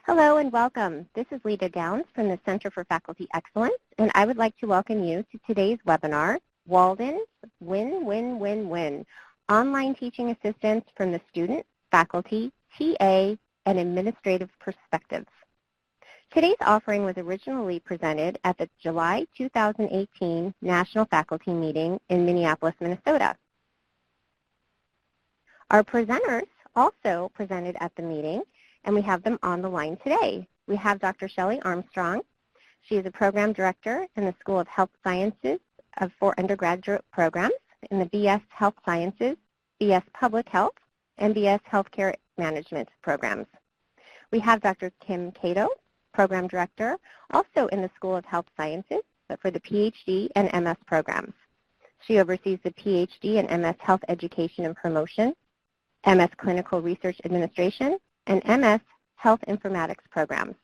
Hello and welcome. This is Lita Downs from the Center for Faculty Excellence, and I would like to welcome you to today's webinar, Walden's Win-Win-Win-Win, Online Teaching Assistance from the Student, Faculty, TA, and Administrative Perspectives. Today's offering was originally presented at the July 2018 National Faculty Meeting in Minneapolis, Minnesota. Our presenters also presented at the meeting, and we have them on the line today. We have Dr. Shelley Armstrong. She is a program director in the School of Health Sciences for undergraduate programs in the BS Health Sciences, BS Public Health, and BS Healthcare Management programs. We have Dr. Kim Cato, program director, also in the School of Health Sciences, but for the PhD and MS programs. She oversees the PhD and MS Health Education and Promotion, MS Clinical Research Administration, and MS Health Informatics programs.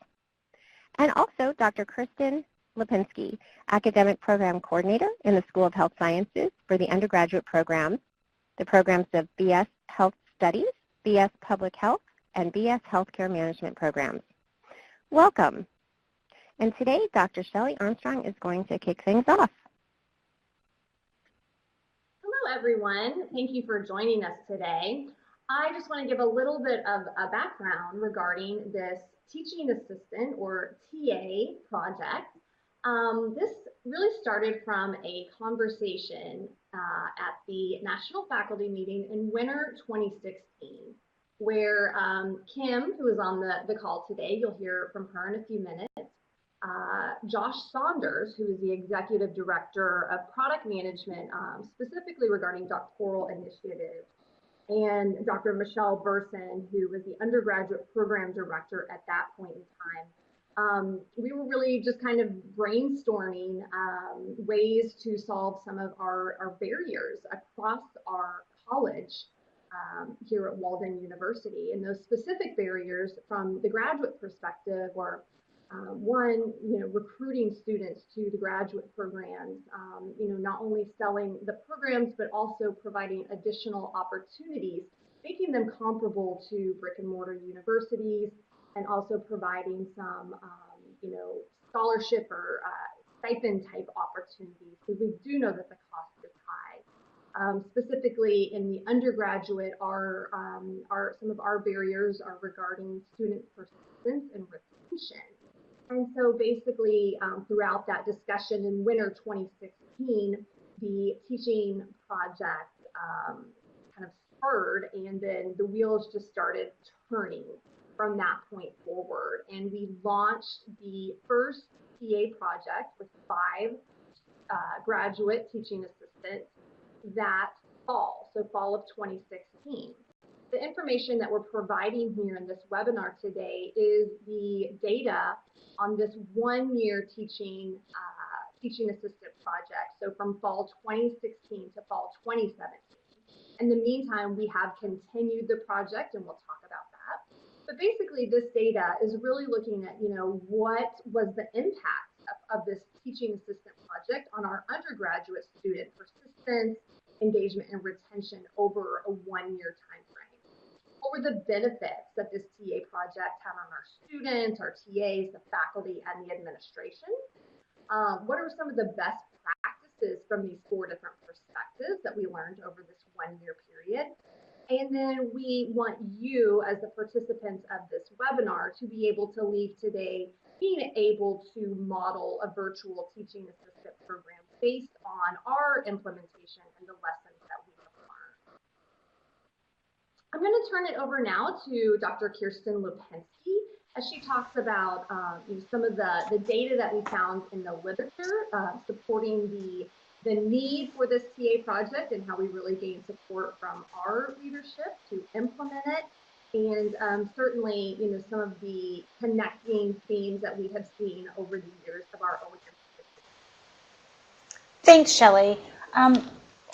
And also Dr. Kristen Lipinski, Academic Program Coordinator in the School of Health Sciences for the undergraduate programs, the programs of BS Health Studies, BS Public Health, and BS Healthcare Management programs. Welcome. And today, Dr. Shelley Armstrong is going to kick things off. Hello, everyone. Thank you for joining us today. I just want to give a little bit of a background regarding this teaching assistant or TA project. This really started from a conversation at the National Faculty Meeting in winter 2016, where Kim, who is on the call today, you'll hear from her in a few minutes, Josh Saunders, who is the Executive Director of Product Management, specifically regarding doctoral initiatives, and Dr. Michelle Burson, who was the Undergraduate Program Director at that point in time. We were really just kind of brainstorming ways to solve some of our barriers across our college here at Walden University. And those specific barriers from the graduate perspective were one, recruiting students to the graduate programs, not only selling the programs, but also providing additional opportunities, making them comparable to brick and mortar universities, and also providing some, scholarship or stipend type opportunities, because we do know that the cost is high. Specifically in the undergraduate, some of our barriers are regarding student persistence and retention. And so basically throughout that discussion in winter 2016, the teaching project kind of spurred, and then the wheels just started turning from that point forward. And we launched the first TA project with 5 graduate teaching assistants that fall, so fall of 2016. The information that we're providing here in this webinar today is the data on this 1-year teaching assistant project, so from fall 2016 to fall 2017. In the meantime, we have continued the project, and we'll talk about that. But basically, this data is really looking at, what was the impact of this teaching assistant project on our undergraduate student persistence, engagement, and retention over a 1-year time frame. What were the benefits that this TA project had on our students, our TAs, the faculty, and the administration? What are some of the best practices from these 4 different perspectives that we learned over this 1-year period? And then we want you, as the participants of this webinar, to be able to leave today being able to model a virtual teaching assistant program based on our implementation and the lessons that we have learned. I'm going to turn it over now to Dr. Kristen Lipinski as she talks about some of the data that we found in the literature supporting the need for this TA project and how we really gained support from our leadership to implement it, and certainly some of the connecting themes that we have seen over the years of our own implementation. Thanks, Shelley.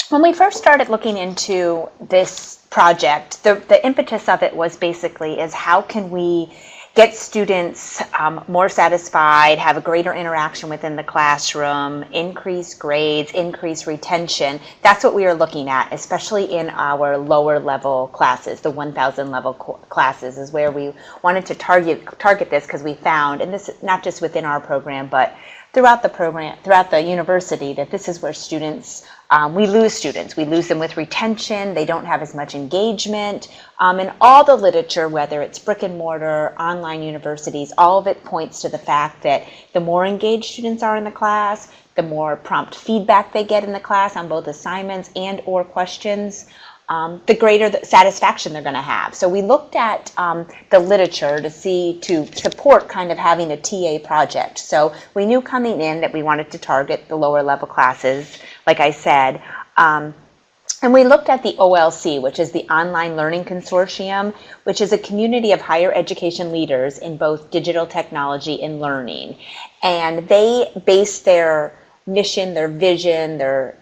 When we first started looking into this project, the impetus of it was basically how can we get students more satisfied, have a greater interaction within the classroom, increase grades, increase retention. That's what we are looking at, especially in our lower level classes. The 1,000 level classes is where we wanted to target this, because we found, and this is not just within our program, but throughout the program, throughout the university, that this is where students, we lose students. We lose them with retention. They don't have as much engagement. And all the literature, whether it's brick and mortar, online universities, all of it points to the fact that the more engaged students are in the class, the more prompt feedback they get in the class on both assignments and or questions, the greater the satisfaction they're going to have. So we looked at the literature to support kind of having a TA project. So we knew coming in that we wanted to target the lower level classes, like I said. And we looked at the OLC, which is the Online Learning Consortium, which is a community of higher education leaders in both digital technology and learning. And they base their mission, their vision,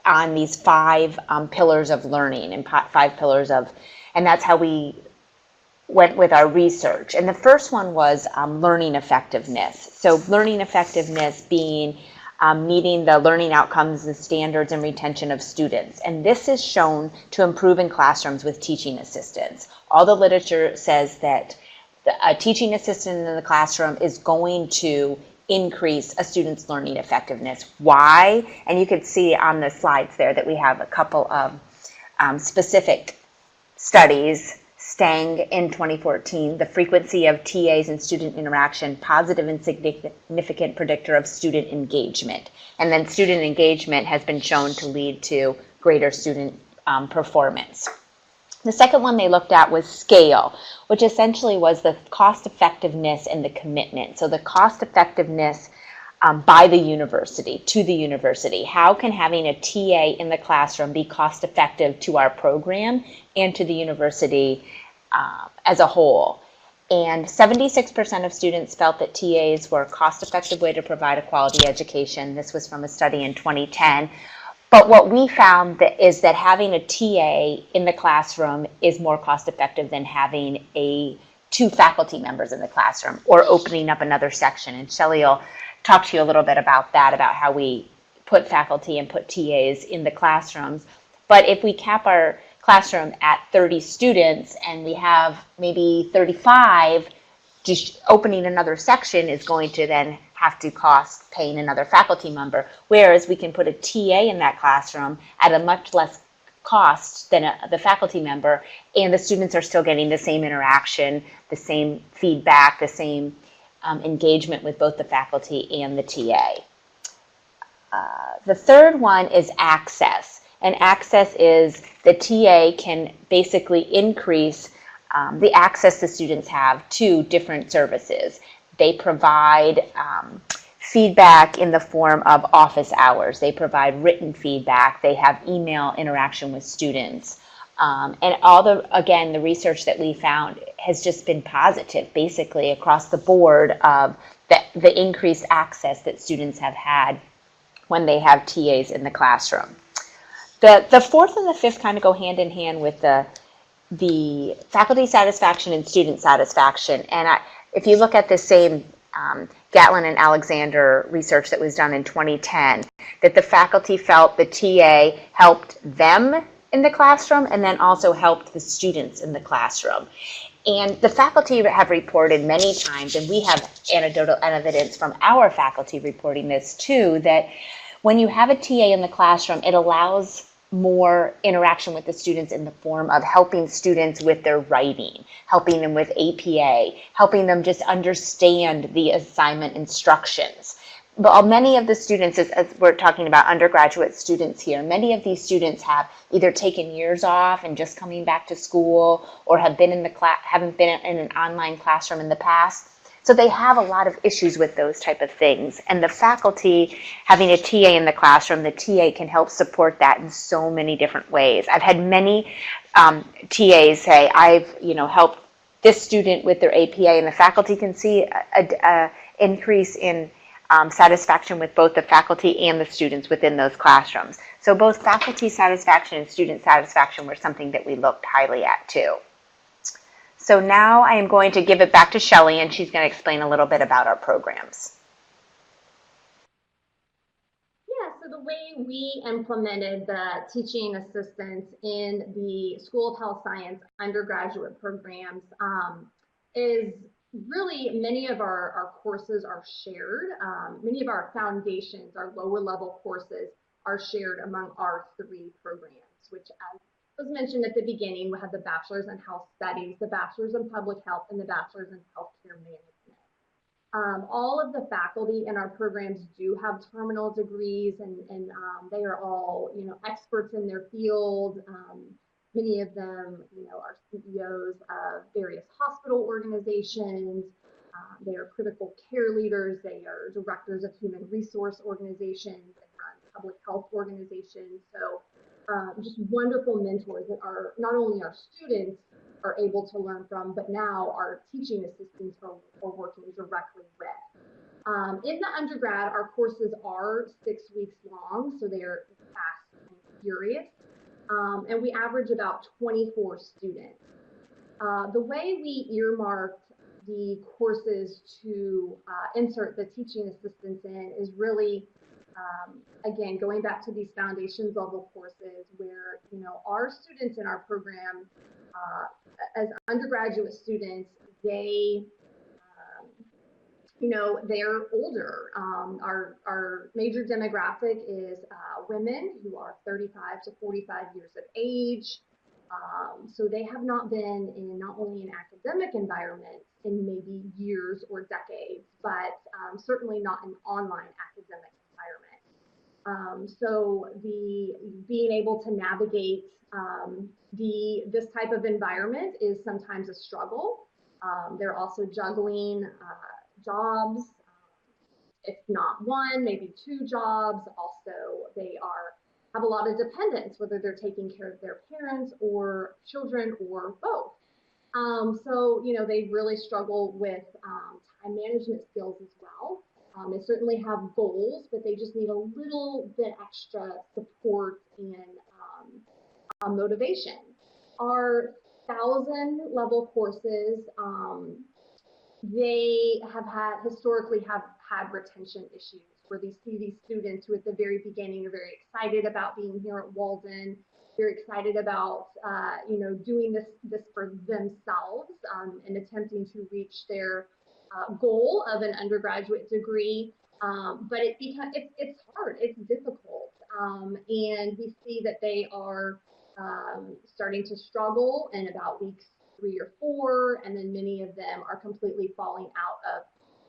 on these 5 pillars of learning and 5 pillars of, and that's how we went with our research. And the first one was learning effectiveness. So learning effectiveness being meeting the learning outcomes, the standards, and retention of students. And this is shown to improve in classrooms with teaching assistants. All the literature says that a teaching assistant in the classroom is going to increase a student's learning effectiveness. Why? And you can see on the slides there that we have a couple of specific studies. Stang in 2014, the frequency of TAs and student interaction, positive and significant predictor of student engagement. And then student engagement has been shown to lead to greater student performance. The second one they looked at was scale, which essentially was the cost effectiveness and the commitment. So the cost effectiveness by the university, to the university. How can having a TA in the classroom be cost effective to our program and to the university as a whole? And 76% of students felt that TAs were a cost-effective way to provide a quality education. This was from a study in 2010. But what we found is that having a TA in the classroom is more cost-effective than having 2 faculty members in the classroom or opening up another section. And Shelley will talk to you a little bit about that, about how we put faculty and put TAs in the classrooms. But if we cap our classroom at 30 students and we have maybe 35, just opening another section is going to then have to cost paying another faculty member, whereas we can put a TA in that classroom at a much less cost than the faculty member, and the students are still getting the same interaction, the same feedback, the same engagement with both the faculty and the TA. The third one is access. And access is the TA can basically increase the access the students have to different services. They provide feedback in the form of office hours. They provide written feedback. They have email interaction with students. And all the research that we found has just been positive, basically across the board of the increased access that students have had when they have TAs in the classroom. The fourth and the fifth kind of go hand in hand with the faculty satisfaction and student satisfaction. And if you look at the same Gatlin and Alexander research that was done in 2010, that the faculty felt the TA helped them in the classroom and then also helped the students in the classroom. And the faculty have reported many times, and we have anecdotal evidence from our faculty reporting this too, that when you have a TA in the classroom, it allows more interaction with the students in the form of helping students with their writing, helping them with APA, helping them just understand the assignment instructions. But many of the students, as we're talking about undergraduate students here, many of these students have either taken years off and just coming back to school, or have been in haven't been in an online classroom in the past. So they have a lot of issues with those type of things. And the faculty having a TA in the classroom, the TA can help support that in so many different ways. I've had many TAs say, I've helped this student with their APA, and the faculty can see an increase in satisfaction with both the faculty and the students within those classrooms. So both faculty satisfaction and student satisfaction were something that we looked highly at too. So now I am going to give it back to Shelley, and she's going to explain a little bit about our programs. Yeah, so the way we implemented the teaching assistants in the School of Health Science undergraduate programs is really many of our courses are shared. Many of our foundations, our lower level courses are shared among our 3 programs, which as was mentioned at the beginning, we have the Bachelor's in Health Studies, the Bachelor's in Public Health, and the Bachelor's in Healthcare Management. All of the faculty in our programs do have terminal degrees, and they are all, experts in their field. Many of them, are CEOs of various hospital organizations. They are critical care leaders. They are directors of human resource organizations and run public health organizations. So just wonderful mentors that are not only our students are able to learn from, but now our teaching assistants are working directly with. In the undergrad, our courses are 6 weeks long, so they're fast and furious, and we average about 24 students. The way we earmarked the courses to insert the teaching assistants in is really, again, going back to these foundations level courses where, our students in our program, as undergraduate students, they, they're older. Our major demographic is women who are 35 to 45 years of age. So they have not been in not only an academic environment in maybe years or decades, but certainly not an online academic environment. So the being able to navigate this type of environment is sometimes a struggle. They're also juggling jobs, if not one, maybe 2 jobs. Also, they have a lot of dependents, whether they're taking care of their parents or children or both. So, they really struggle with time management skills as well. They certainly have goals, but they just need a little bit extra support and motivation. Our 1,000 level courses, they historically have had retention issues where they see these students who at the very beginning are very excited about being here at Walden. They're excited about, doing this for themselves and attempting to reach their goal of an undergraduate degree. But it's hard, it's difficult. And we see that they are starting to struggle in about weeks 3 or 4, and then many of them are completely falling out of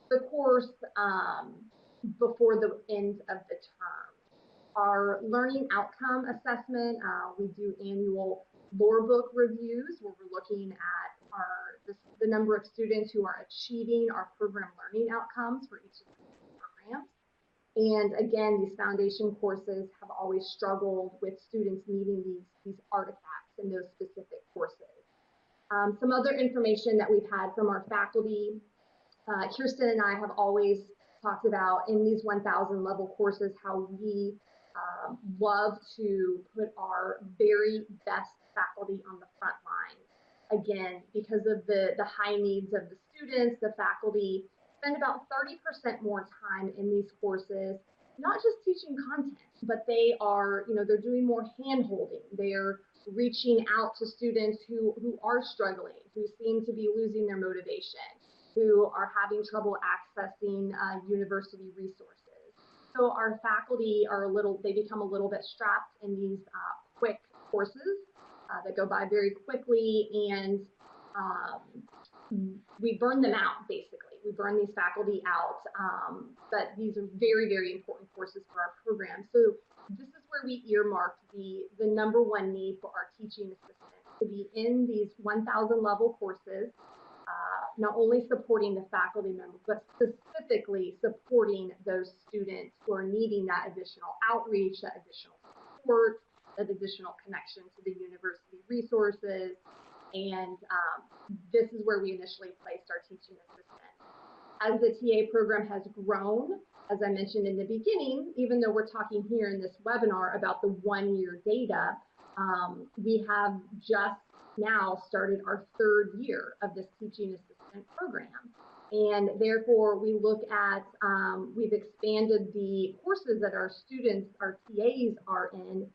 the course before the end of the term. Our learning outcome assessment, we do annual lore book reviews where we're looking at the number of students who are achieving our program learning outcomes for each of the programs. And again, these foundation courses have always struggled with students needing these artifacts in those specific courses. Some other information that we've had from our faculty, Kirsten and I have always talked about in these 1,000 level courses how we love to put our very best faculty on the front line. Again, because of the high needs of the students, the faculty spend about 30% more time in these courses, not just teaching content, but they are, they're doing more hand-holding. They're reaching out to students who are struggling, who seem to be losing their motivation, who are having trouble accessing university resources. So our faculty they become a little bit strapped in these quick courses that go by very quickly, and we burn them out, basically. We burn these faculty out, but these are very, very important courses for our program. So this is where we earmarked the number one need for our teaching assistants to be in these 1,000 level courses, not only supporting the faculty members, but specifically supporting those students who are needing that additional outreach, that additional support, that additional connection to the university resources. And this is where we initially placed our teaching assistants. As the TA program has grown, as I mentioned in the beginning, even though we're talking here in this webinar about the 1-year data, we have just now started our 3rd year of this teaching assistant program. And therefore, we look at, we've expanded the courses that our students, our TAs are in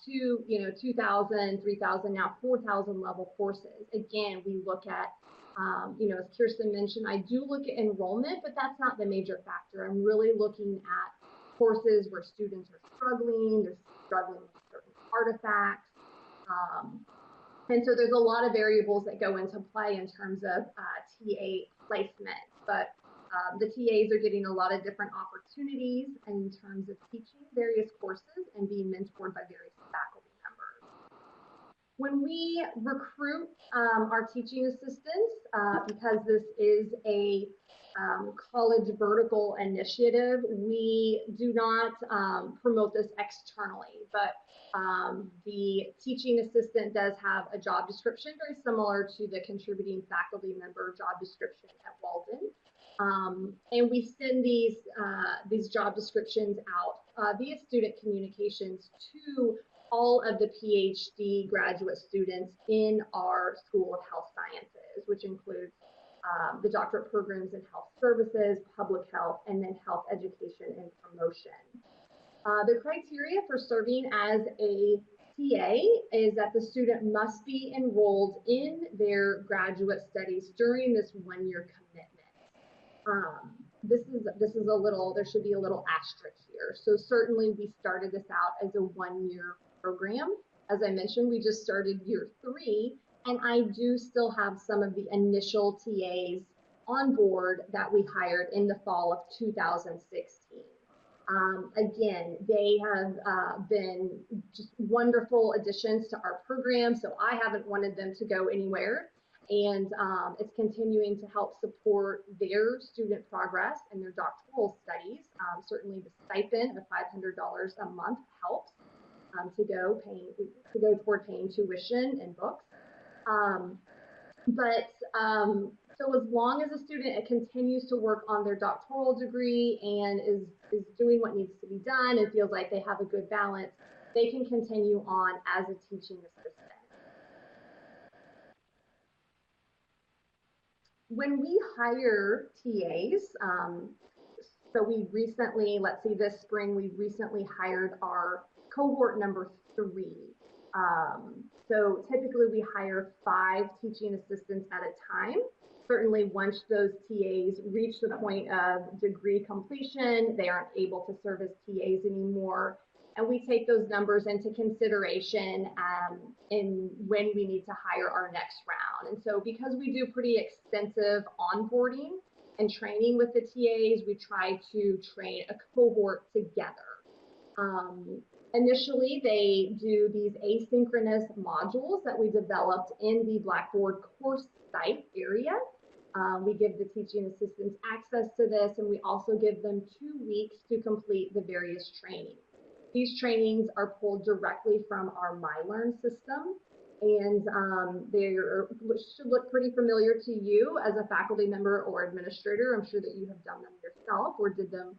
to, 2,000, 3,000, now 4,000 level courses. Again, we look at, as Kirsten mentioned, I do look at enrollment, but that's not the major factor. I'm really looking at courses where students are struggling, they're struggling with certain artifacts. And so there's a lot of variables that go into play in terms of TA placement, but the TAs are getting a lot of different opportunities in terms of teaching various courses and being mentored by various faculty members. When we recruit our teaching assistants, because this is a college vertical initiative, we do not promote this externally, but the teaching assistant does have a job description very similar to the contributing faculty member job description at Walden. And we send these job descriptions out via student communications to all of the PhD graduate students in our School of Health Sciences, which includes the doctorate programs in health services, public health, and then health education and promotion. The criteria for serving as a TA is that the student must be enrolled in their graduate studies during this 1-year commitment. This is a little, there should be a little asterisk here. So certainly we started this out as a 1-year program. As I mentioned, we just started year 3, and I do still have some of the initial TAs on board that we hired in the fall of 2016. Again, they have been just wonderful additions to our program, so I haven't wanted them to go anywhere. And it's continuing to help support their student progress and their doctoral studies. Certainly the stipend of $500 a month helps to go toward paying tuition and books. So as long as a student continues to work on their doctoral degree and is doing what needs to be done and feels like they have a good balance, they can continue on as a teaching assistant. When we hire TAs, so we recently, let's see, this spring, we recently hired our cohort number 3. So typically we hire 5 teaching assistants at a time. Certainly once those TAs reach the point of degree completion, they aren't able to serve as TAs anymore. And we take those numbers into consideration in when we need to hire our next round. And so because we do pretty extensive onboarding and training with the TAs, we try to train a cohort together. Initially, they do these asynchronous modules that we developed in the Blackboard course site area. We give the teaching assistants access to this, and we also give them 2 weeks to complete the various trainings. These trainings are pulled directly from our MyLearn system, and they should look pretty familiar to you as a faculty member or administrator. I'm sure that you have done them yourself or did them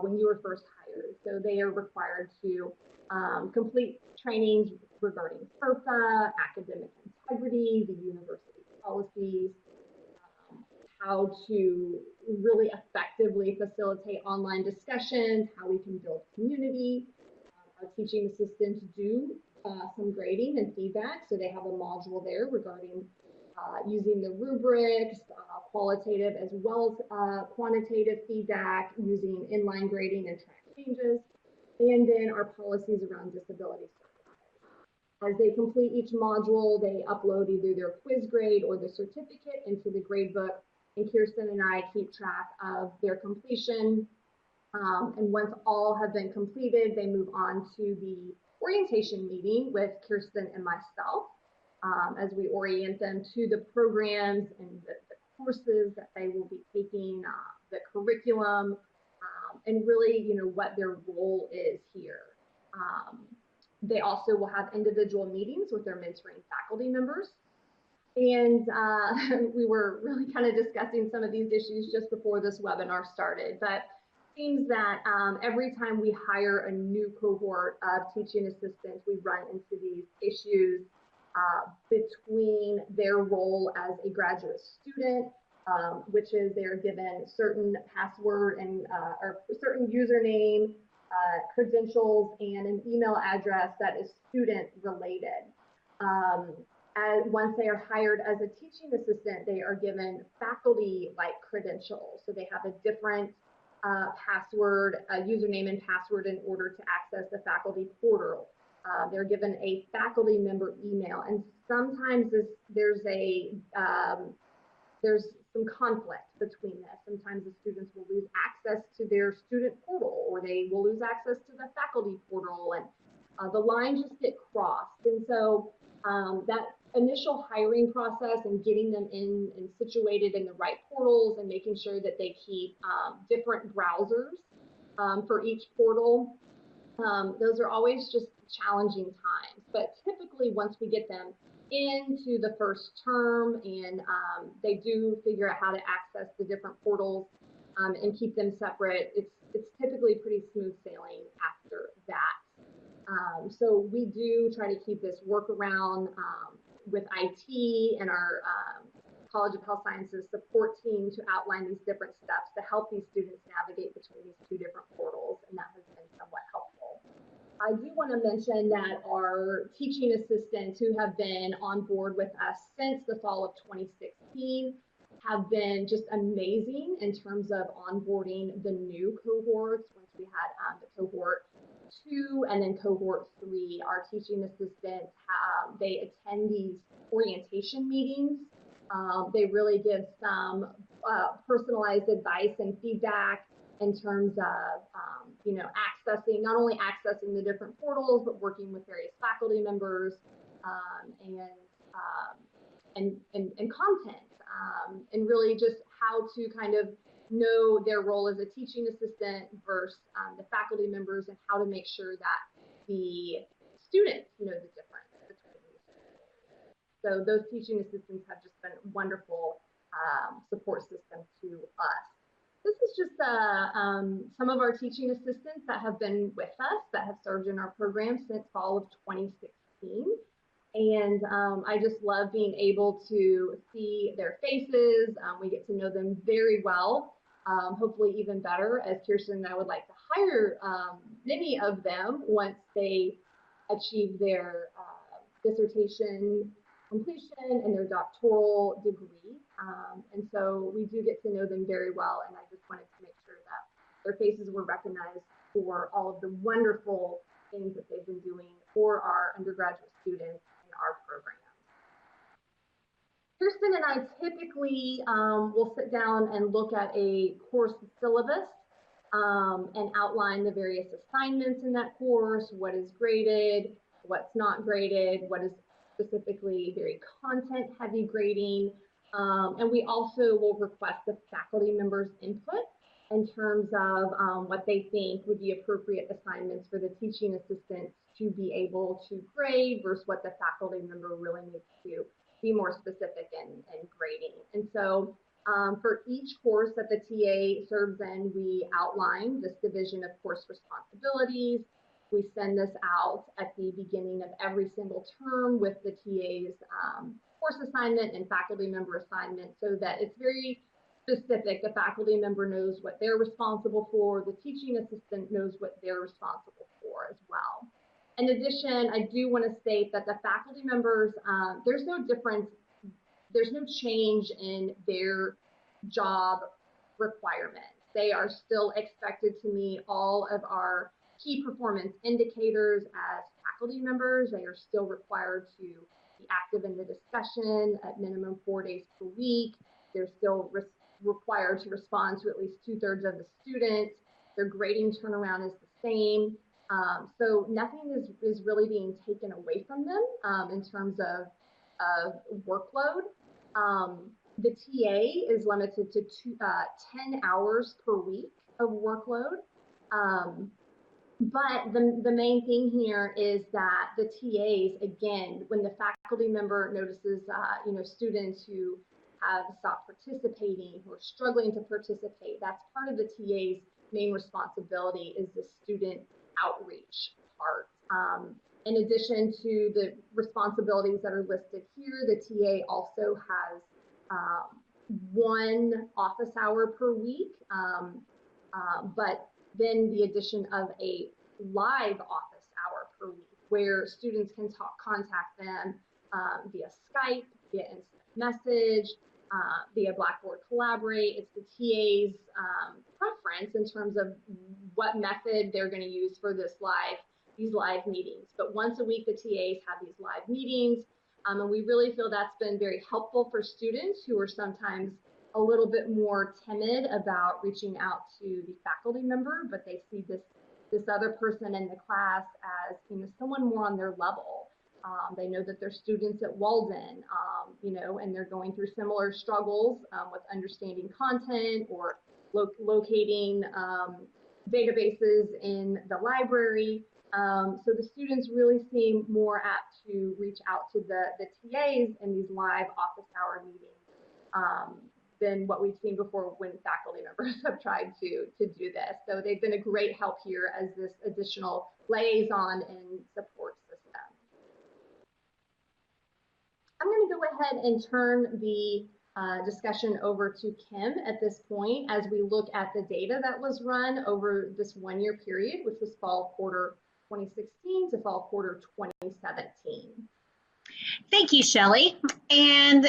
when you were first hired. So they are required to complete trainings regarding FERPA, academic integrity, the university policies, how to really effectively facilitate online discussions, how we can build community. Our teaching assistants do some grading and feedback, so they have a module there regarding using the rubrics, qualitative as well as quantitative feedback, using inline grading and track changes, and then our policies around disability services. As they complete each module, they upload either their quiz grade or the certificate into the gradebook, and Kirsten and I keep track of their completion. And once all have been completed, they move on to the orientation meeting with Kirsten and myself as we orient them to the programs and the courses that they will be taking, the curriculum, and really, what their role is here. They also will have individual meetings with their mentoring faculty members. And we were really kind of discussing some of these issues just before this webinar started, but it seems that every time we hire a new cohort of teaching assistants, we run into these issues between their role as a graduate student, which is they're given certain password and or certain username, credentials, and an email address that is student related. Once they are hired as a teaching assistant, they are given faculty-like credentials. So they have a different password, username and password in order to access the faculty portal. They're given a faculty member email, and sometimes there's some conflict between this. Sometimes the students will lose access to their student portal, or they will lose access to the faculty portal, and the lines just get crossed. And so that initial hiring process and getting them in and situated in the right portals and making sure that they keep different browsers for each portal, those are always just challenging times. But typically once we get them into the first term and they do figure out how to access the different portals and keep them separate, it's typically pretty smooth sailing after that. So we do try to keep this workaround with IT and our College of Health Sciences support team to outline these different steps to help these students navigate between these two different portals, and that has been somewhat helpful. I do want to mention that our teaching assistants who have been on board with us since the fall of 2016 have been just amazing in terms of onboarding the new cohorts. Once we had the cohort 2 and then cohort 3, our teaching assistants, they attend these orientation meetings. They really give some personalized advice and feedback in terms of, not only accessing the different portals, but working with various faculty members and content, and really just how to kind of know their role as a teaching assistant versus the faculty members, and how to make sure that the students know the difference between these two. So those teaching assistants have just been a wonderful support system to us. This is just some of our teaching assistants that have been with us, that have served in our program since fall of 2016. And I just love being able to see their faces. We get to know them very well, hopefully even better, as Kirsten and I would like to hire many of them once they achieve their dissertation completion and their doctoral degree. And so we do get to know them very well, and I just wanted to make sure that their faces were recognized for all of the wonderful things that they've been doing for our undergraduate students in our programs. Kirsten and I typically will sit down and look at a course syllabus and outline the various assignments in that course, what is graded, what's not graded, what is specifically very content heavy grading, and we also will request the faculty members' input in terms of what they think would be appropriate assignments for the teaching assistants to be able to grade versus what the faculty member really needs to be more specific in grading. And so for each course that the TA serves in, we outline this division of course responsibilities. We send this out at the beginning of every single term with the TA's course assignment and faculty member assignment, so that it's very specific. The faculty member knows what they're responsible for. The teaching assistant knows what they're responsible for as well. In addition, I do want to state that the faculty members, there's no difference, there's no change in their job requirements. They are still expected to meet all of our key performance indicators as faculty members. They are still required to be active in the discussion at minimum 4 days per week. They're still required to respond to at least 2/3 of the students. Their grading turnaround is the same. So nothing is really being taken away from them in terms of workload. The TA is limited to 10 hours per week of workload. But the main thing here is that the TAs, again, when the faculty member notices, students who have stopped participating, who are struggling to participate, that's part of the TA's main responsibility, is the student outreach part. In addition to the responsibilities that are listed here, the TA also has 1 office hour per week, but then the addition of a live office hour per week where students can contact them via Skype, via instant message, via Blackboard Collaborate. It's the TA's preference in terms of what method they're going to use for these live meetings. But once a week, the TAs have these live meetings, and we really feel that's been very helpful for students who are sometimes a little bit more timid about reaching out to the faculty member, but they see this other person in the class as, you know, someone more on their level. They know that they're students at Walden, you know, and they're going through similar struggles with understanding content or locating databases in the library. So the students really seem more apt to reach out to the TAs in these live office hour meetings than what we've seen before when faculty members have tried to do this. So they've been a great help here as this additional liaison and support system. I'm going to go ahead and turn the discussion over to Kim at this point as we look at the data that was run over this 1-year period, which was fall quarter 2016 to fall quarter 2017. Thank you, Shelley. And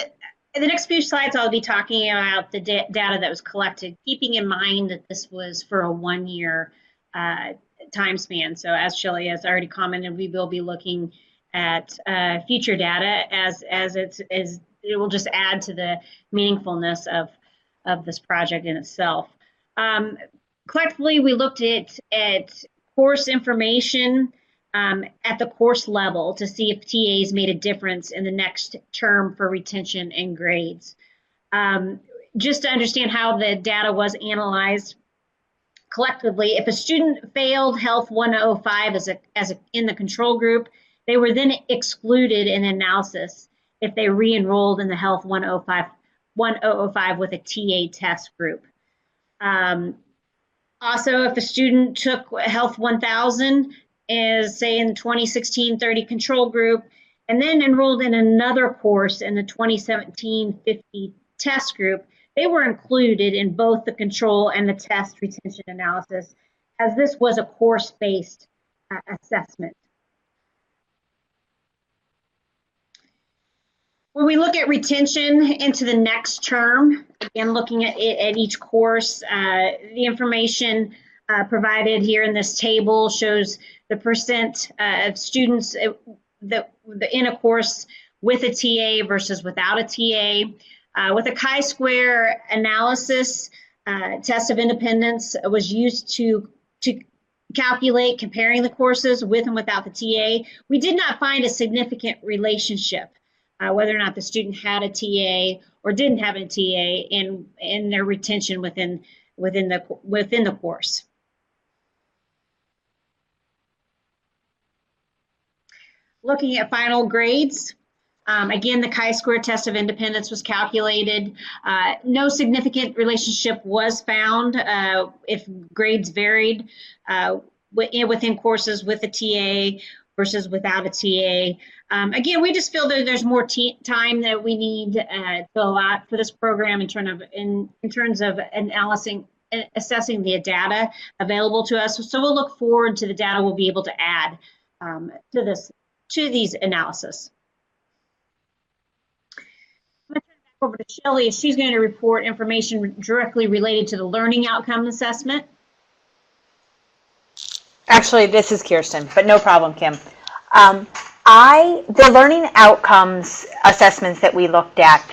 in the next few slides, I'll be talking about the data that was collected, keeping in mind that this was for a 1-year time span. So as Shelley has already commented, we will be looking at future data as it will just add to the meaningfulness of this project in itself. Collectively, we looked at course information at the course level to see if TAs made a difference in the next term for retention and grades. Just to understand how the data was analyzed collectively, if a student failed Health 105 in the control group, they were then excluded in analysis if they re-enrolled in the Health 1005 with a TA test group. Also, if a student took Health 1000, as say in the 2016-30 control group, and then enrolled in another course in the 2017-50 test group, they were included in both the control and the test retention analysis, as this was a course-based assessment. When we look at retention into the next term, again, looking at each course, the information provided here in this table shows the percent of students in a course with a TA versus without a TA. With a chi-square analysis, test of independence was used to calculate comparing the courses with and without the TA. We did not find a significant relationship whether or not the student had a TA or didn't have a TA in their retention within the course. Looking at final grades, again, the chi-square test of independence was calculated. No significant relationship was found if grades varied within courses with a TA versus without a TA. Again, we just feel that there's more time that we need to allot for this program in terms of assessing the data available to us. So we'll look forward to the data we'll be able to add to these analysis. I'm going to turn it back over to Shelley as she's going to report information directly related to the learning outcome assessment. Actually, this is Kirsten, but no problem, Kim. The learning outcomes assessments that we looked at,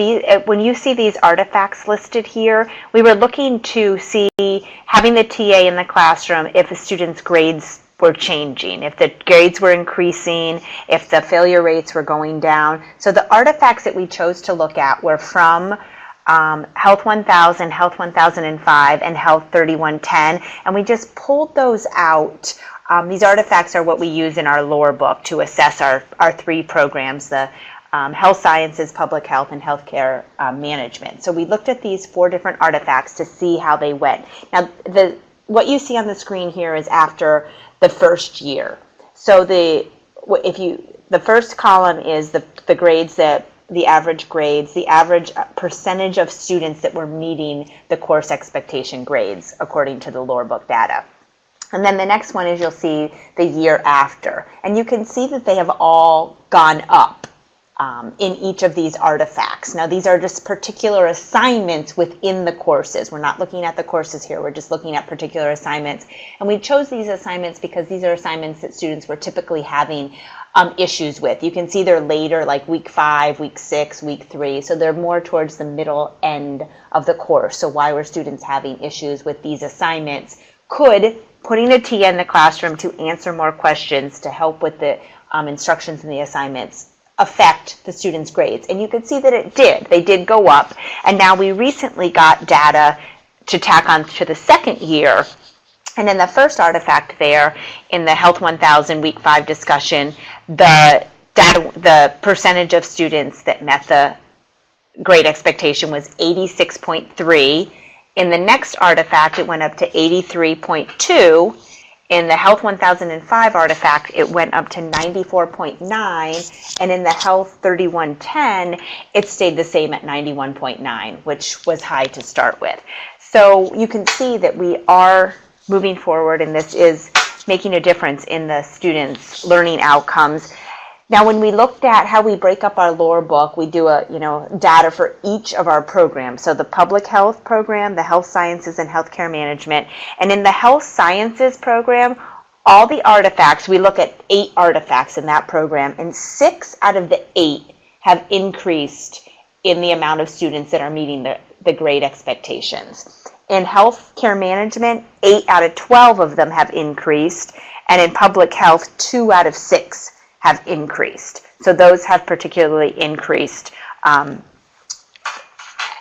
when you see these artifacts listed here, we were looking to see, having the TA in the classroom, if the students' grades were changing, if the grades were increasing, if the failure rates were going down. So the artifacts that we chose to look at were from Health 1000, Health 1005, and Health 3110, and we just pulled those out. These artifacts are what we use in our lore book to assess our 3 programs, the health sciences, public health, and healthcare management. So we looked at these 4 different artifacts to see how they went. Now, what you see on the screen here is after the first year. So the the first column is the grades that, the average grades, the average percentage of students that were meeting the course expectation grades according to the lower book data. And then the next one is you'll see the year after. And you can see that they have all gone up in each of these artifacts. Now, these are just particular assignments within the courses. We're not looking at the courses here. We're just looking at particular assignments. And we chose these assignments because these are assignments that students were typically having issues with. You can see they're later, like week 5, week 6, week 3. So they're more towards the middle end of the course. So why were students having issues with these assignments? Could putting a TA in the classroom to answer more questions to help with the instructions in the assignments affect the students' grades? And you can see that it did. They did go up. And now we recently got data to tack on to the second year. And in the first artifact there, in the Health 1000 Week 5 discussion, the percentage of students that met the grade expectation was 86.3. In the next artifact, it went up to 83.2. In the Health 1005 artifact, it went up to 94.9. And in the Health 3110, it stayed the same at 91.9, which was high to start with. So you can see that we are moving forward, and this is making a difference in the students' learning outcomes. Now, when we looked at how we break up our lower book, we do data for each of our programs. So the public health program, the health sciences, and healthcare management. And in the health sciences program, all the artifacts, we look at 8 artifacts in that program, and 6 out of the 8 have increased in the amount of students that are meeting the grade expectations. In healthcare management, 8 out of 12 of them have increased, and in public health, 2 out of 6 have increased. So those have particularly increased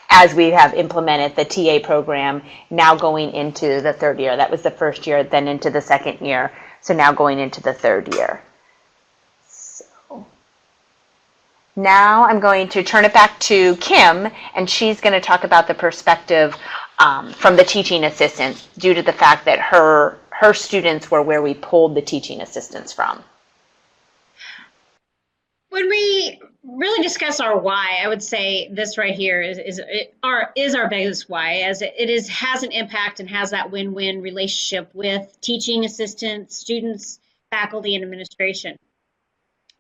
as we have implemented the TA program, now going into the third year. That was the first year, then into the second year, so now going into the third year. So now I'm going to turn it back to Kim, and she's going to talk about the perspective from the teaching assistant, due to the fact that her students were where we pulled the teaching assistants from. When we really discuss our why, I would say this right here is our biggest why, as it has an impact and has that win-win relationship with teaching assistants, students, faculty, and administration.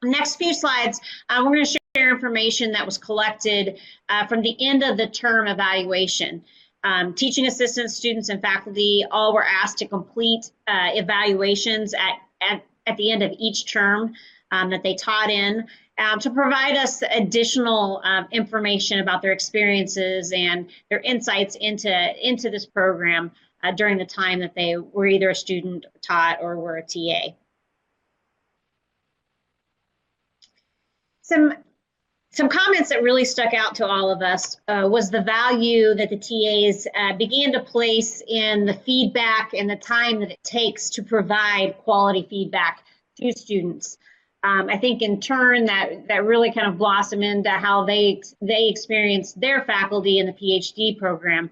Next few slides, we're going to share information that was collected from the end of the term evaluation. Teaching assistants, students, and faculty all were asked to complete evaluations at the end of each term that they taught in, to provide us additional information about their experiences and their insights into this program during the time that they were either a student, taught, or were a TA. Some comments that really stuck out to all of us was the value that the TAs began to place in the feedback and the time that it takes to provide quality feedback to students. I think in turn that really kind of blossomed into how they experienced their faculty in the PhD program,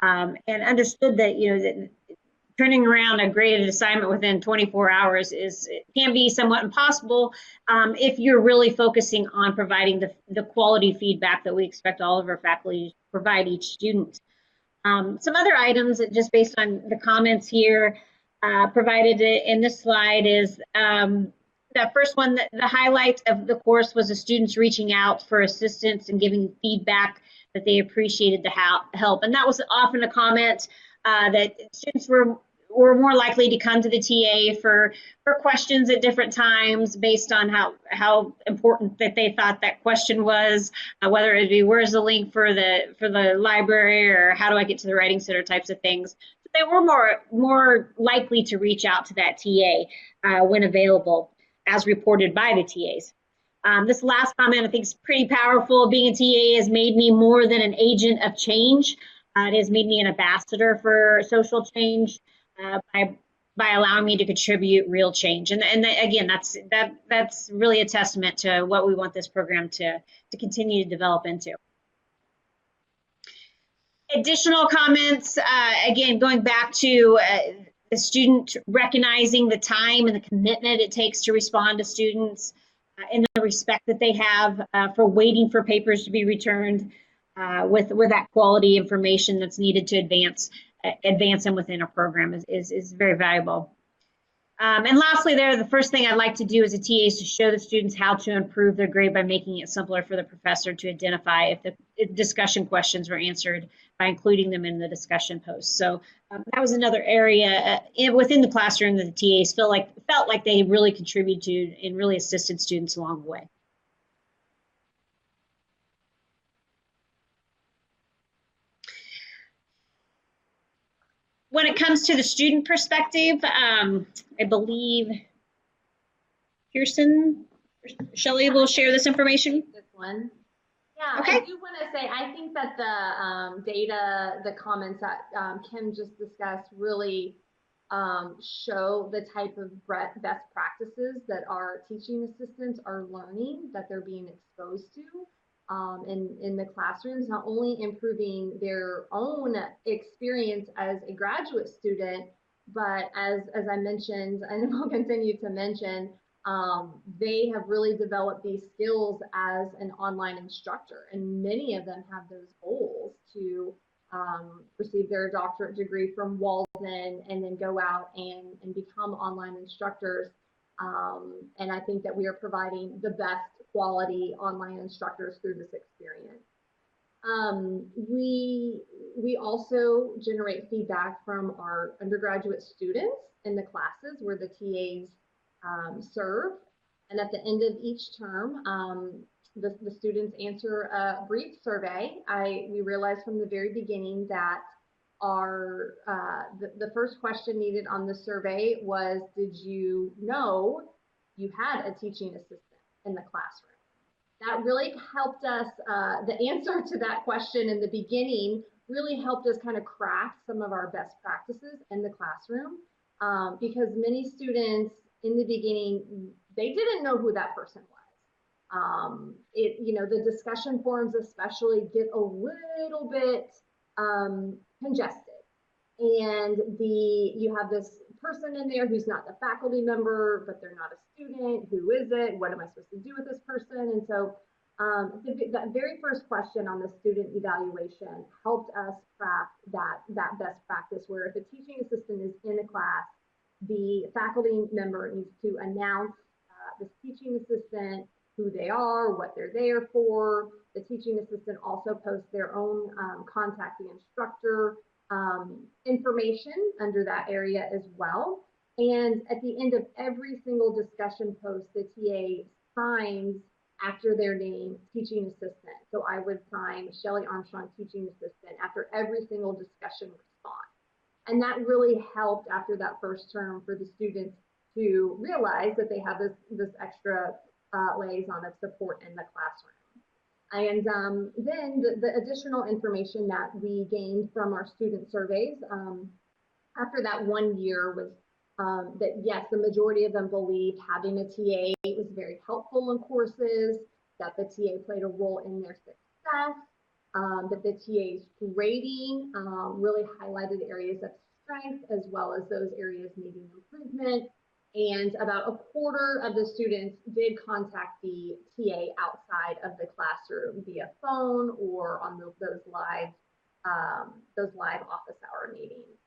and understood that that turning around a graded assignment within 24 hours can be somewhat impossible if you're really focusing on providing the quality feedback that we expect all of our faculty to provide each student. Some other items that, just based on the comments here provided in this slide, is that first one, the highlight of the course was the students reaching out for assistance and giving feedback that they appreciated the help. And that was often a comment that students were more likely to come to the TA for questions at different times based on how important that they thought that question was, whether it be where's the link for the library, or how do I get to the writing center types of things. But they were more likely to reach out to that TA when available, as reported by the TAs. This last comment I think is pretty powerful. Being a TA has made me more than an agent of change. It has made me an ambassador for social change by allowing me to contribute real change. And again, that's really a testament to what we want this program to continue to develop into. Additional comments, again, going back to the student recognizing the time and the commitment it takes to respond to students, and the respect that they have for waiting for papers to be returned with that quality information that's needed to advance them within a program is very valuable. And lastly, the first thing I'd like to do as a TA is to show the students how to improve their grade by making it simpler for the professor to identify if the discussion questions were answered by including them in the discussion post. So that was another area within the classroom that the TAs felt like they really contributed to and really assisted students along the way. When it comes to the student perspective, I believe Kirsten, Shelley will share this information. This one. Yeah, okay. I do want to say, I think that the data, the comments that Kim just discussed really show the type of best practices that our teaching assistants are learning, that they're being exposed to in the classrooms, not only improving their own experience as a graduate student, but as I mentioned, and will continue to mention, they have really developed these skills as an online instructor, and many of them have those goals to receive their doctorate degree from Walden and then go out and become online instructors. And I think that we are providing the best quality online instructors through this experience. We also generate feedback from our undergraduate students in the classes where the TAs serve. And at the end of each term, the students answer a brief survey. We realized from the very beginning that the first question needed on the survey was, did you know you had a teaching assistant in the classroom? That really helped us, the answer to that question in the beginning really helped us kind of craft some of our best practices in the classroom, because many students in the beginning, they didn't know who that person was. The discussion forums especially get a little bit congested, and you have this person in there who's not the faculty member, but they're not a student. Who is it? What am I supposed to do with this person? And so that very first question on the student evaluation helped us craft that best practice, where if a teaching assistant is in a class, the faculty member needs to announce this teaching assistant, who they are, what they're there for. The teaching assistant also posts their own contact the instructor information under that area as well. And at the end of every single discussion post, the TA signs after their name, teaching assistant. So I would sign Shelley Armstrong, teaching assistant, after every single discussion response. And that really helped after that first term for the students to realize that they have this extra liaison of support in the classroom. And then the additional information that we gained from our student surveys after that 1 year was that yes, the majority of them believed having a TA was very helpful in courses, that the TA played a role in their success, that the TA's grading really highlighted areas of strength as well as those areas needing improvement. And about a quarter of the students did contact the TA outside of the classroom via phone or on those live office hour meetings.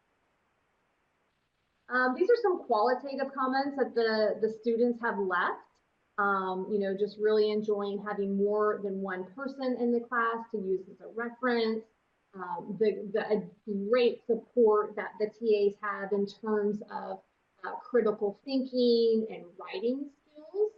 These are some qualitative comments that the students have left. Just really enjoying having more than one person in the class to use as a reference. The great support that the TAs have in terms of critical thinking and writing skills.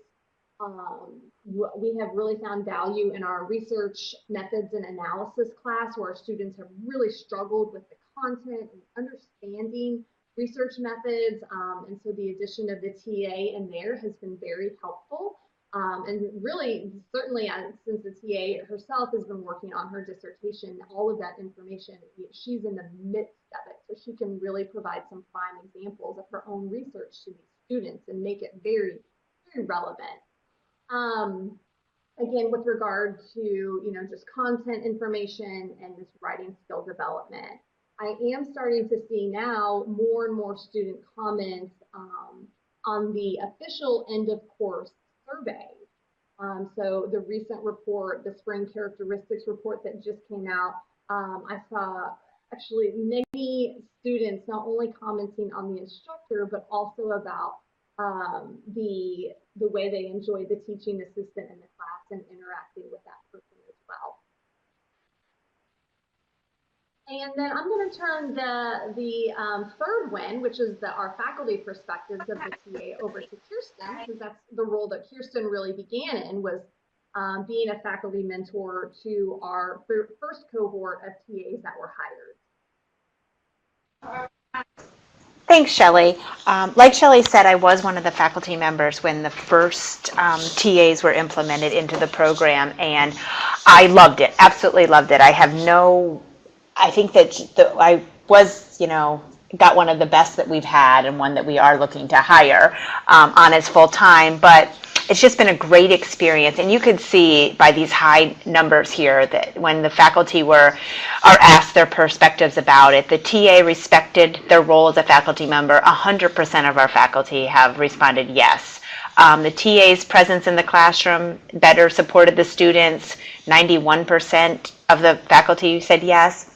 We have really found value in our research methods and analysis class, where our students have really struggled with the content and understanding research methods, and so the addition of the TA in there has been very helpful. And really, certainly, since the TA herself has been working on her dissertation, all of that information, she's in the midst of it, so she can really provide some prime examples of her own research to these students and make it very, very relevant. Again, with regard to just content information and this writing skill development, I am starting to see now more and more student comments on the official end of course survey. So the recent report, the spring characteristics report that just came out, I saw actually many students not only commenting on the instructor, but also about the way they enjoy the teaching assistant in the class and interacting with that person as well. And then I'm going to turn the third win, which is our faculty perspectives of the TA, over to Kirsten, because that's the role that Kirsten really began in, was being a faculty mentor to our first cohort of TAs that were hired. Thanks, Shelley. Like Shelley said, I was one of the faculty members when the first TAs were implemented into the program, and I loved it, absolutely loved it. I think that I was, got one of the best that we've had and one that we are looking to hire on as full-time, but it's just been a great experience. And you could see by these high numbers here that when the faculty are asked their perspectives about it, the TA respected their role as a faculty member. 100% of our faculty have responded yes. The TA's presence in the classroom better supported the students. 91% of the faculty said yes.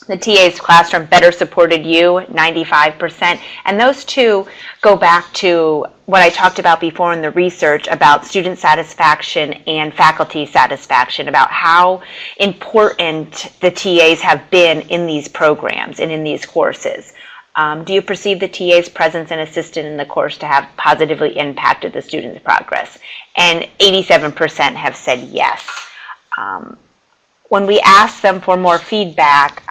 The TA's classroom better supported you, 95%. And those two go back to what I talked about before in the research about student satisfaction and faculty satisfaction, about how important the TAs have been in these programs and in these courses. Do you perceive the TA's presence and assistance in the course to have positively impacted the student's progress? And 87% have said yes. When we asked them for more feedback,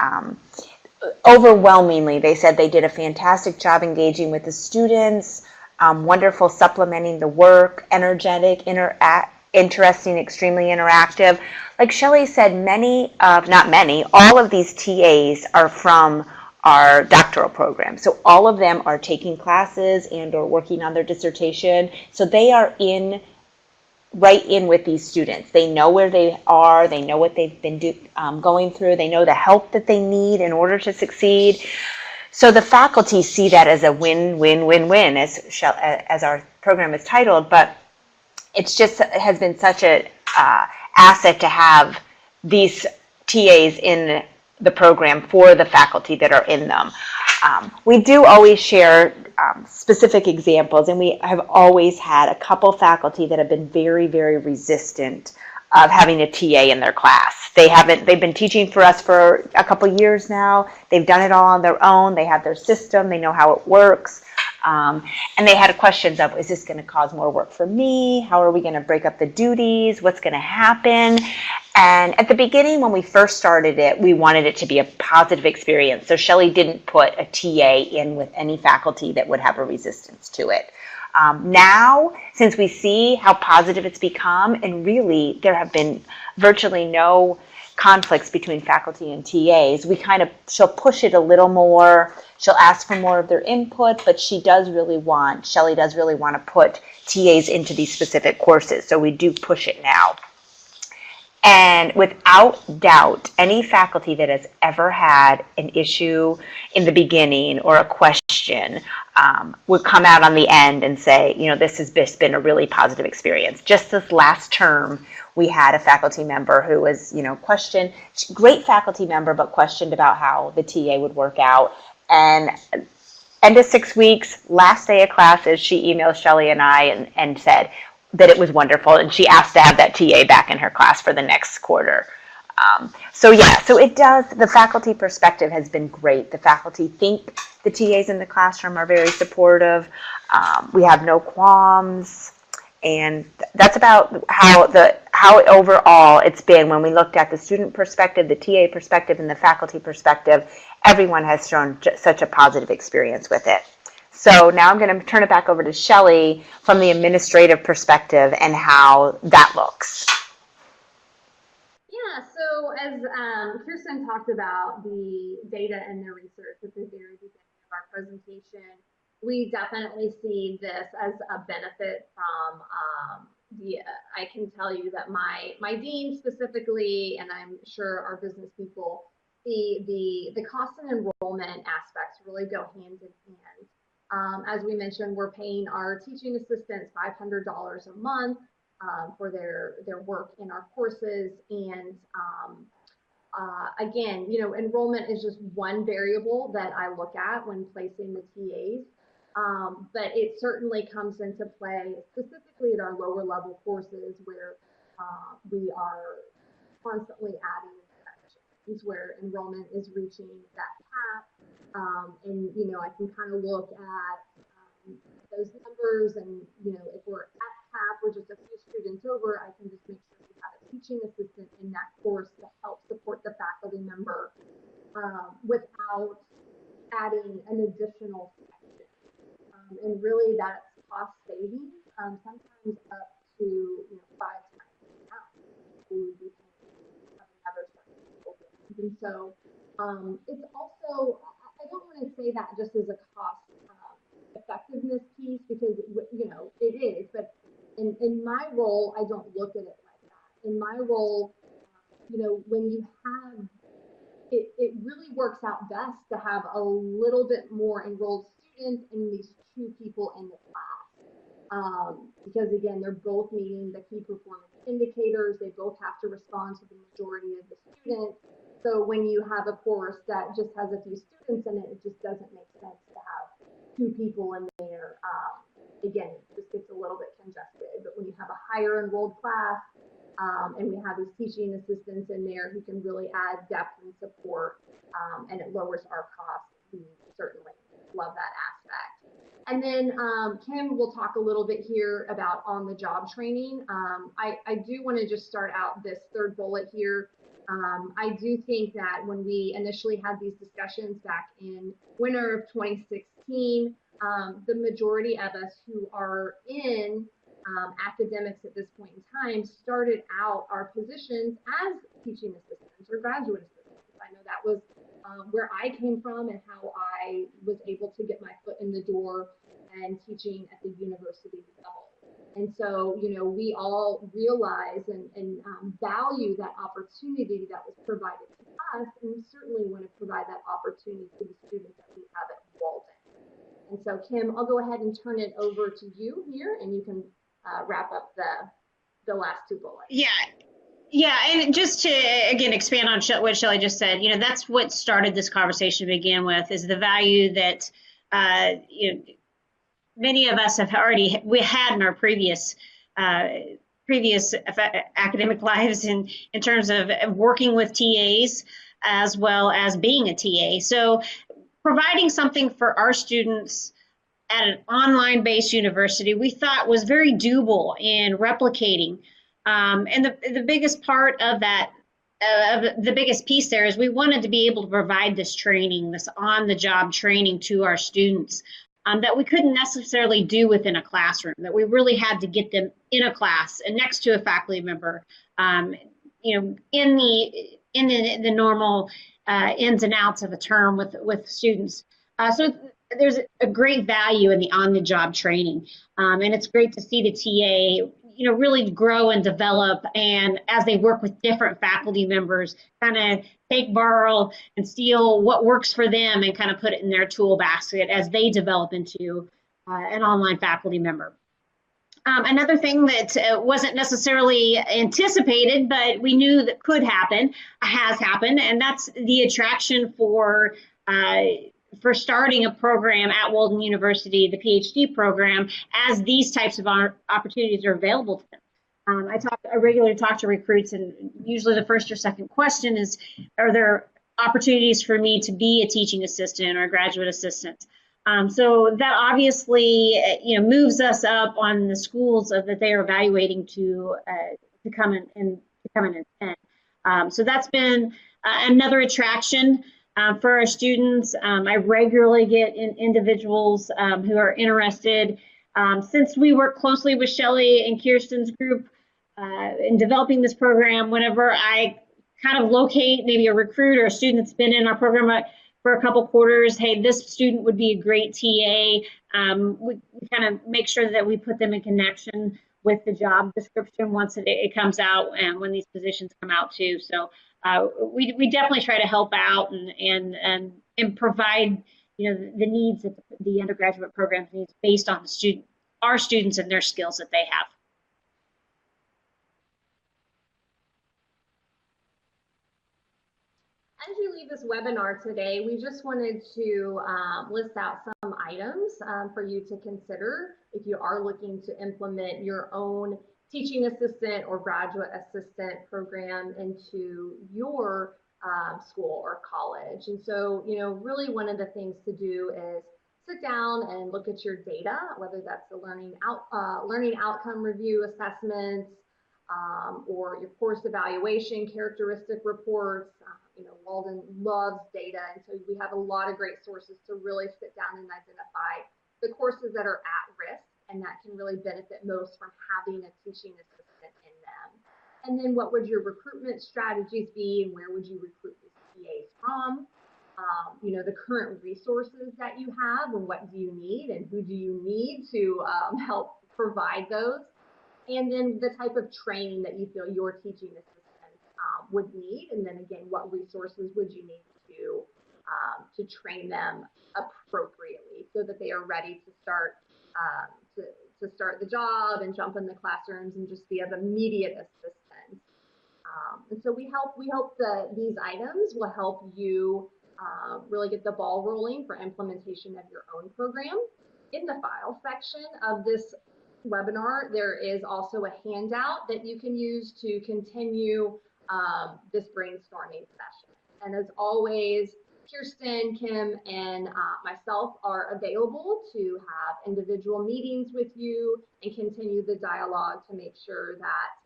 overwhelmingly they said they did a fantastic job engaging with the students, wonderful supplementing the work, energetic, interesting, extremely interactive. Like Shelley said, all of these TAs are from our doctoral program. So all of them are taking classes and or working on their dissertation. So they are right in with these students. They know where they are. They know what they've been going through. They know the help that they need in order to succeed. So the faculty see that as a win-win-win-win, as our program is titled. But it has been such an asset to have these TAs in the program for the faculty that are in them. We do always share specific examples, and we have always had a couple faculty that have been very, very resistant of having a TA in their class. They've been teaching for us for a couple years now. They've done it all on their own. They have their system. They know how it works. And they had questions of, is this going to cause more work for me? How are we going to break up the duties? What's going to happen? And at the beginning, when we first started it, we wanted it to be a positive experience. So Shelley didn't put a TA in with any faculty that would have a resistance to it. Now, since we see how positive it's become, and really there have been virtually no conflicts between faculty and TAs, she'll push it a little more. She'll ask for more of their input, but Shelley does really want to put TAs into these specific courses. So we do push it now. And without doubt, any faculty that has ever had an issue in the beginning or a question would come out on the end and say, this has been a really positive experience. Just this last term, we had a faculty member who was, questioned, great faculty member, but questioned about how the TA would work out. And end of 6 weeks, last day of classes, she emailed Shelley and I and said that it was wonderful, and she asked to have that TA back in her class for the next quarter. So it does, the faculty perspective has been great. The faculty think the TAs in the classroom are very supportive. We have no qualms, and that's about how overall it's been. When we looked at the student perspective, the TA perspective, and the faculty perspective, everyone has shown such a positive experience with it. So now I'm going to turn it back over to Shelley from the administrative perspective and how that looks. Yeah, so as Kirsten talked about the data and the research at the very beginning of our presentation, we definitely see this as a benefit from I can tell you that my dean specifically, and I'm sure our business people the cost and enrollment aspects really go hand in hand. As we mentioned, we're paying our teaching assistants $500 a month for their work in our courses, and again, you know, enrollment is just one variable that I look at when placing the TAs, but it certainly comes into play specifically at our lower level courses where we are constantly adding sections where enrollment is reaching that cap, and you know, I can kind of look at those numbers, and you know, if we're at cap or just a few students over, I can just make sure we have a teaching assistant in that course to help support the faculty member without adding an additional section. And really that's cost savings, sometimes up to, you know, 5 times the amount we would be paying another section. And so it's also, I don't want to say that just as a cost effectiveness piece, because, you know, it is, but in my role, I don't look at it like that. In my role, you know, when you have, it really works out best to have a little bit more enrolled students and these 2 people in the class. Because again, they're both meeting the key performance indicators. They both have to respond to the majority of the students. So when you have a course that just has a few students in it, it just doesn't make sense to have 2 people in there. Again, it just gets a little bit congested. But when you have a higher enrolled class, and we have these teaching assistants in there who can really add depth and support, and it lowers our costs, we certainly love that aspect. And then Kim will talk a little bit here about on-the-job training. I do want to just start out this 3rd bullet here. I do think that when we initially had these discussions back in winter of 2016, the majority of us who are in academics at this point in time started out our positions as teaching assistants or graduate assistants. I know that was where I came from and how I was able to get my foot in the door and teaching at the university level. And so, you know, we all realize and value that opportunity that was provided to us, and we certainly want to provide that opportunity to the students that we have at Walden. And so, Kim, I'll go ahead and turn it over to you here, and you can wrap up the last 2 bullets. Yeah, and just to, again, expand on what Shelley just said, you know, that's what started this conversation to begin with, is the value that, you know, many of us have already, we had in our previous academic lives in terms of working with TAs as well as being a TA. So providing something for our students at an online-based university, we thought was very doable in replicating. And the biggest part of that, the biggest piece there is we wanted to be able to provide this training, this on-the-job training to our students that we couldn't necessarily do within a classroom, that we really had to get them in a class and next to a faculty member, you know, in the normal ins and outs of a term with students. So there's a great value in the on-the-job training, and it's great to see the TA, you know, really grow and develop, and as they work with different faculty members, kind of take, borrow, and steal what works for them and kind of put it in their tool basket as they develop into an online faculty member. Another thing that wasn't necessarily anticipated, but we knew that could happen, has happened, and that's the attraction for starting a program at Walden University, the PhD program, as these types of opportunities are available to them. I regularly talk to recruits, and usually the first or second question is, are there opportunities for me to be a teaching assistant or a graduate assistant? So that obviously, you know, moves us up on the schools that they are evaluating to come in and attend. So that's been another attraction for our students. I regularly get individuals who are interested. Since we work closely with Shelley and Kirsten's group in developing this program, whenever I kind of locate maybe a recruit or a student that's been in our program for a couple quarters, hey, this student would be a great TA. We kind of make sure that we put them in connection with the job description once it comes out and when these positions come out too. So we definitely try to help out and provide, the needs that the undergraduate programs needs based on our students and their skills that they have. As you leave this webinar today, we just wanted to list out some items for you to consider if you are looking to implement your own teaching assistant or graduate assistant program into your school or college. And so, really one of the things to do is sit down and look at your data, whether that's the learning outcome review assessments, or your course evaluation characteristic reports. Walden loves data, and so we have a lot of great sources to really sit down and identify the courses that are at risk and that can really benefit most from having a teaching assistant in them. And then what would your recruitment strategies be, and where would you recruit these TAs from? The current resources that you have, and what do you need, and who do you need to help provide those? And then the type of training that you feel your teaching assistant would need, and then again, what resources would you need to train them appropriately so that they are ready to start to start the job and jump in the classrooms and just be of immediate assistance. And so we hope that these items will help you really get the ball rolling for implementation of your own program. In the file section of this webinar, there is also a handout that you can use to continue this brainstorming session. And as always, Kirsten, Kim, and myself are available to have individual meetings with you and continue the dialogue to make sure that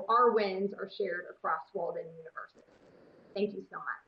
our wins are shared across Walden University. Thank you so much.